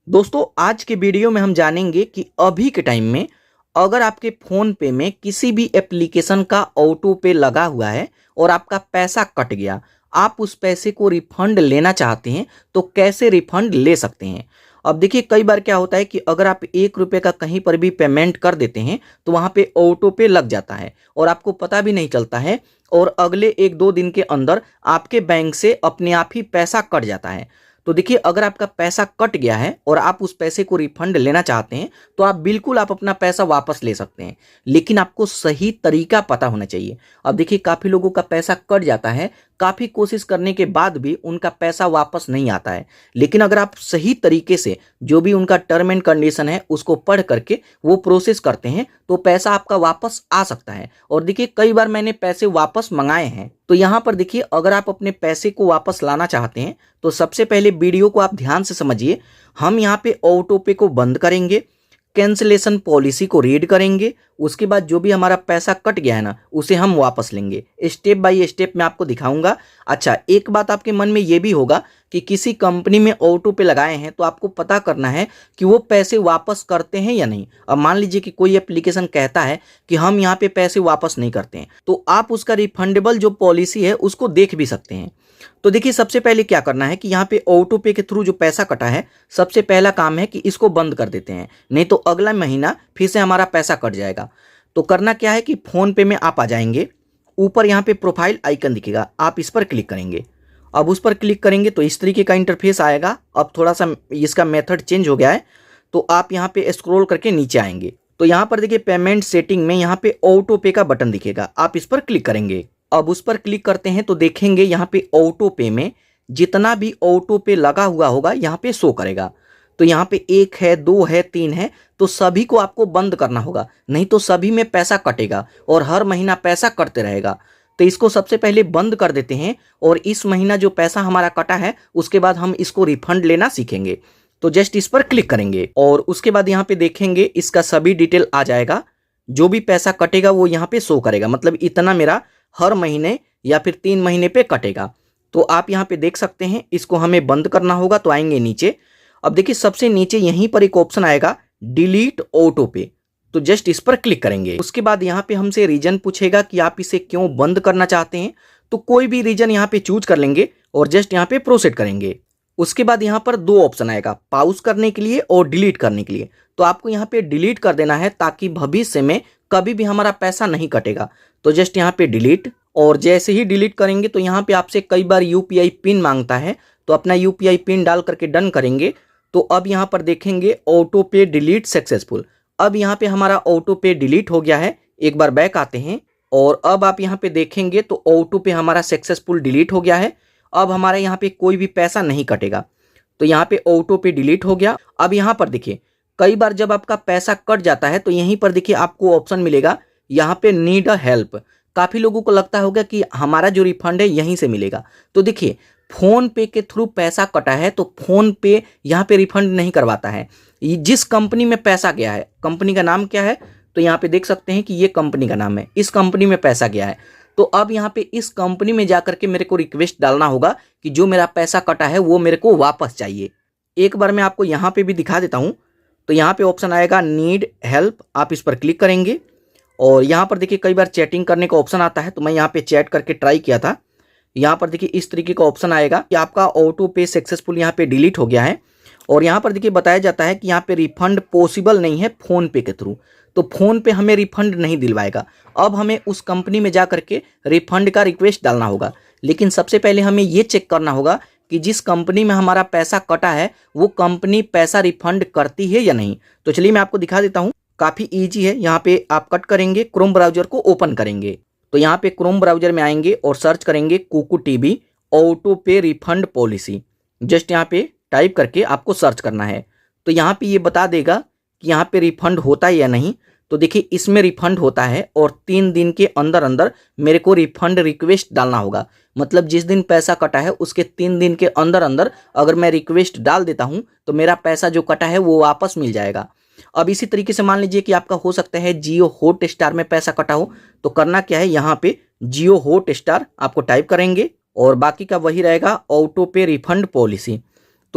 दोस्तों आज के वीडियो में हम जानेंगे कि अभी के टाइम में अगर आपके फ़ोन पे में किसी भी एप्लीकेशन का ऑटो पे लगा हुआ है और आपका पैसा कट गया, आप उस पैसे को रिफंड लेना चाहते हैं तो कैसे रिफंड ले सकते हैं। अब देखिए कई बार क्या होता है कि अगर आप 1 रुपये का कहीं पर भी पेमेंट कर देते हैं तो वहाँ पे ऑटो पे लग जाता है और आपको पता भी नहीं चलता है और अगले 1-2 दिन के अंदर आपके बैंक से अपने आप ही पैसा कट जाता है। तो देखिए अगर आपका पैसा कट गया है और आप उस पैसे को रिफंड लेना चाहते हैं तो आप बिल्कुल अपना पैसा वापस ले सकते हैं, लेकिन आपको सही तरीका पता होना चाहिए। अब देखिए काफ़ी लोगों का पैसा कट जाता है, काफ़ी कोशिश करने के बाद भी उनका पैसा वापस नहीं आता है। लेकिन अगर आप सही तरीके से जो भी उनका टर्म एंड कंडीशन है उसको पढ़ करके वो प्रोसेस करते हैं तो पैसा आपका वापस आ सकता है। और देखिए कई बार मैंने पैसे वापस मंगाए हैं। तो यहाँ पर देखिए अगर आप अपने पैसे को वापस लाना चाहते हैं तो सबसे पहले वीडियो को आप ध्यान से समझिए। हम यहाँ पे ऑटो पे को बंद करेंगे, कैंसिलेशन पॉलिसी को रीड करेंगे, उसके बाद जो भी हमारा पैसा कट गया है ना उसे हम वापस लेंगे। स्टेप बाय स्टेप मैं आपको दिखाऊंगा। अच्छा, एक बात आपके मन में ये भी होगा कि किसी कंपनी में ऑटो पे लगाए हैं तो आपको पता करना है कि वो पैसे वापस करते हैं या नहीं। अब मान लीजिए कि कोई एप्लीकेशन कहता है कि हम यहाँ पे पैसे वापस नहीं करते हैं तो आप उसका रिफंडेबल जो पॉलिसी है उसको देख भी सकते हैं। तो देखिए सबसे पहले क्या करना है कि यहाँ पे ऑटो पे के थ्रू जो पैसा कटा है सबसे पहला काम है कि इसको बंद कर देते हैं, नहीं तो अगला महीना फिर से हमारा पैसा कट जाएगा। तो करना क्या है कि फ़ोन पे में आप आ जाएंगे, ऊपर यहाँ पे प्रोफाइल आइकन दिखेगा, आप इस पर क्लिक करेंगे। अब उस पर क्लिक करेंगे तो इस तरीके का इंटरफेस आएगा। अब थोड़ा सा इसका मेथड चेंज हो गया है तो आप यहाँ पे स्क्रॉल करके नीचे आएंगे तो यहाँ पर देखिए पेमेंट सेटिंग में यहाँ पे ऑटो पे का बटन दिखेगा, आप इस पर क्लिक करेंगे। अब उस पर क्लिक करते हैं तो देखेंगे यहाँ पे ऑटो पे में जितना भी ऑटो पे लगा हुआ होगा यहाँ पे शो करेगा। तो यहाँ पे 1 है, 2 है, 3 है, तो सभी को आपको बंद करना होगा, नहीं तो सभी में पैसा कटेगा और हर महीना पैसा कटते रहेगा। तो इसको सबसे पहले बंद कर देते हैं और इस महीना जो पैसा हमारा कटा है उसके बाद हम इसको रिफंड लेना सीखेंगे। तो जस्ट इस पर क्लिक करेंगे और उसके बाद यहाँ पे देखेंगे इसका सभी डिटेल आ जाएगा। जो भी पैसा कटेगा वो यहाँ पे शो करेगा, मतलब इतना मेरा हर महीने या फिर 3 महीने पे कटेगा। तो आप यहाँ पे देख सकते हैं, इसको हमें बंद करना होगा तो आएंगे नीचे। अब देखिए सबसे नीचे यहीं पर एक ऑप्शन आएगा डिलीट ऑटो पे, तो जस्ट इस पर क्लिक करेंगे। उसके बाद यहाँ पे हमसे रीजन पूछेगा कि आप इसे क्यों बंद करना चाहते हैं, तो कोई भी रीजन यहाँ पे चूज कर लेंगे और जस्ट यहाँ पे प्रोसीड करेंगे। उसके बाद यहाँ पर 2 ऑप्शन आएगा, पॉज करने के लिए और डिलीट करने के लिए। तो आपको यहाँ पे डिलीट कर देना है ताकि भविष्य में कभी भी हमारा पैसा नहीं कटेगा। तो जस्ट यहाँ पे डिलीट, और जैसे ही डिलीट करेंगे तो यहाँ पे आपसे कई बार यूपीआई पिन मांगता है, तो अपना यूपीआई पिन डाल करके डन करेंगे। तो अब यहाँ पर देखेंगे ऑटो पे डिलीट सक्सेसफुल। अब यहाँ पे हमारा ऑटो पे डिलीट हो गया है। एक बार बैक आते हैं और अब आप यहाँ पे देखेंगे तो ऑटो पे हमारा सक्सेसफुल डिलीट हो गया है। अब हमारे यहाँ पे कोई भी पैसा नहीं कटेगा। तो यहाँ पे ऑटो पे डिलीट हो गया। अब यहाँ पर देखिए कई बार जब आपका पैसा कट जाता है तो यहीं पर देखिए आपको ऑप्शन मिलेगा यहाँ पे नीड अ हेल्प। काफ़ी लोगों को लगता होगा कि हमारा जो रिफंड है यहीं से मिलेगा। तो देखिए फ़ोन पे के थ्रू पैसा कटा है तो फ़ोन पे यहाँ पे रिफंड नहीं करवाता है। जिस कंपनी में पैसा गया है, कंपनी का नाम क्या है, तो यहाँ पे देख सकते हैं कि ये कंपनी का नाम है, इस कंपनी में पैसा गया है। तो अब यहाँ पे इस कंपनी में जा करके मेरे को रिक्वेस्ट डालना होगा कि जो मेरा पैसा कटा है वो मेरे को वापस चाहिए। एक बार मैं आपको यहाँ पे भी दिखा देता हूँ। तो यहाँ पे ऑप्शन आएगा नीड हेल्प, आप इस पर क्लिक करेंगे और यहाँ पर देखिए कई बार चैटिंग करने का ऑप्शन आता है, तो मैं यहाँ पे चैट करके ट्राई किया था। यहाँ पर देखिए इस तरीके का ऑप्शन आएगा कि आपका ऑटो पे सक्सेसफुल यहाँ पे डिलीट हो गया है और यहाँ पर देखिए बताया जाता है कि यहाँ पे रिफंड पॉसिबल नहीं है फ़ोन पे के थ्रू। तो फ़ोन पे हमें रिफंड नहीं दिलवाएगा। अब हमें उस कंपनी में जा करके रिफंड का रिक्वेस्ट डालना होगा, लेकिन सबसे पहले हमें ये चेक करना होगा कि जिस कंपनी में हमारा पैसा कटा है वो कंपनी पैसा रिफंड करती है या नहीं। तो चलिए मैं आपको दिखा देता हूँ, काफ़ी ईजी है। यहाँ पे आप कट करेंगे, क्रोम ब्राउजर को ओपन करेंगे। तो यहाँ पे क्रोम ब्राउजर में आएंगे और सर्च करेंगे कुकू टीवी ऑटो पे रिफंड पॉलिसी। जस्ट यहाँ पे टाइप करके आपको सर्च करना है। तो यहाँ पे ये बता देगा कि यहाँ पे रिफंड होता है या नहीं। तो देखिए इसमें रिफंड होता है और 3 दिन के अंदर अंदर मेरे को रिफंड रिक्वेस्ट डालना होगा। मतलब जिस दिन पैसा कटा है उसके 3 दिन के अंदर अंदर अगर मैं रिक्वेस्ट डाल देता हूँ तो मेरा पैसा जो कटा है वो वापस मिल जाएगा। अब इसी तरीके से मान लीजिए कि आपका हो सकता है जियो हॉट स्टार में पैसा कटा हो, तो करना क्या है, यहाँ पे जियो हॉट स्टार आपको टाइप करेंगे और बाकी का वही रहेगा ऑटो पे रिफंड पॉलिसी।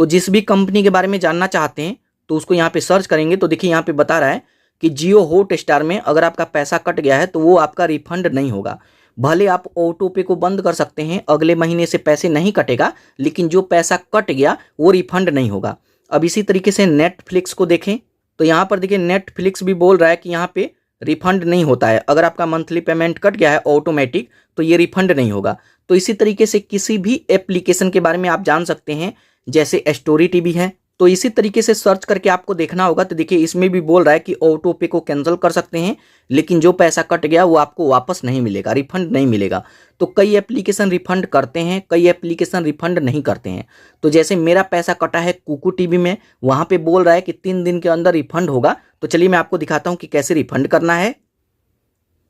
तो जिस भी कंपनी के बारे में जानना चाहते हैं तो उसको यहाँ पे सर्च करेंगे तो देखिए यहाँ पे बता रहा है कि जियो हॉटस्टार में अगर आपका पैसा कट गया है तो वो आपका रिफंड नहीं होगा। भले आप ऑटो पे को बंद कर सकते हैं, अगले महीने से पैसे नहीं कटेगा, लेकिन जो पैसा कट गया वो रिफंड नहीं होगा। अब इसी तरीके से नेटफ्लिक्स को देखें तो यहाँ पर देखिए नेटफ्लिक्स भी बोल रहा है कि यहाँ पे रिफंड नहीं होता है। अगर आपका मंथली पेमेंट कट गया है ऑटोमेटिक तो ये रिफंड नहीं होगा। तो इसी तरीके से किसी भी एप्लीकेशन के बारे में आप जान सकते हैं, जैसे स्टोरी टीवी है। तो इसी तरीके से सर्च करके आपको देखना होगा। तो देखिए इसमें भी बोल रहा है कि ऑटो पे को कैंसिल कर सकते हैं, लेकिन जो पैसा कट गया वो आपको वापस नहीं मिलेगा, रिफंड नहीं मिलेगा। तो कई एप्लीकेशन रिफंड करते हैं, कई एप्लीकेशन रिफंड नहीं करते हैं। तो जैसे मेरा पैसा कटा है कुकू टीवी में, वहाँ पे बोल रहा है कि 3 दिन के अंदर रिफंड होगा। तो चलिए मैं आपको दिखाता हूँ कि कैसे रिफंड करना है।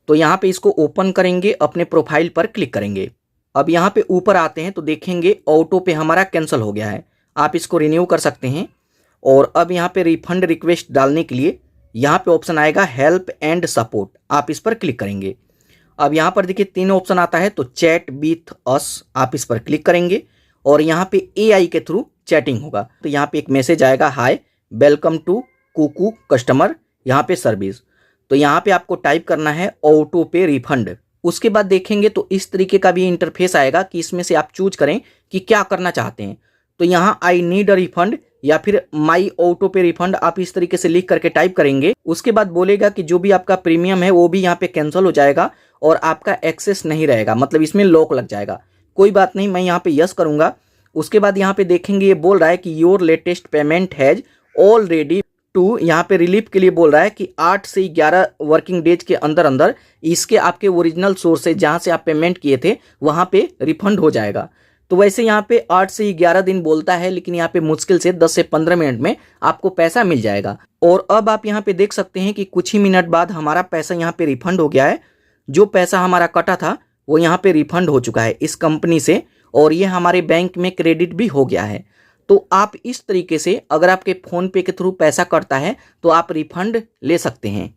तो यहाँ पे इसको ओपन करेंगे, अपने प्रोफाइल पर क्लिक करेंगे। अब यहाँ पे ऊपर आते हैं तो देखेंगे ऑटो पे हमारा कैंसिल हो गया है। आप इसको रिन्यू कर सकते हैं। और अब यहाँ पे रिफंड रिक्वेस्ट डालने के लिए यहाँ पे ऑप्शन आएगा हेल्प एंड सपोर्ट, आप इस पर क्लिक करेंगे। अब यहाँ पर देखिए 3 ऑप्शन आता है, तो चैट विथ अस आप इस पर क्लिक करेंगे और यहाँ पे AI के थ्रू चैटिंग होगा। तो यहाँ पे एक मैसेज आएगा, hi welcome to Kuku customer यहाँ पे सर्विस। तो यहाँ पे आपको टाइप करना है ऑटो पे रिफंड। उसके बाद देखेंगे तो इस तरीके का भी इंटरफेस आएगा कि इसमें से आप चूज करें कि क्या करना चाहते हैं। तो यहाँ आई नीड अ रिफंड या फिर माई ऑटो पे रिफंड आप इस तरीके से लिख करके टाइप करेंगे। उसके बाद बोलेगा कि जो भी आपका प्रीमियम है वो भी यहाँ पे कैंसिल हो जाएगा और आपका एक्सेस नहीं रहेगा, मतलब इसमें लॉक लग जाएगा। कोई बात नहीं, मैं यहाँ पे यस करूँगा। उसके बाद यहाँ पे देखेंगे ये बोल रहा है कि your latest payment has already to, यहाँ पे रिलीफ के लिए बोल रहा है कि 8 से 11 वर्किंग डेज के अंदर अंदर इसके आपके ओरिजिनल सोर्स से जहाँ से आप पेमेंट किए थे वहाँ पे रिफंड हो जाएगा। तो वैसे यहाँ पे 8 से 11 दिन बोलता है, लेकिन यहाँ पे मुश्किल से 10 से 15 मिनट में आपको पैसा मिल जाएगा। और अब आप यहाँ पे देख सकते हैं कि कुछ ही मिनट बाद हमारा पैसा यहाँ पे रिफंड हो गया है। जो पैसा हमारा कटा था वो यहाँ पे रिफंड हो चुका है इस कंपनी से, और ये हमारे बैंक में क्रेडिट भी हो गया है। तो आप इस तरीके से अगर आपके फ़ोन पे के थ्रू पैसा कटता है तो आप रिफंड ले सकते हैं।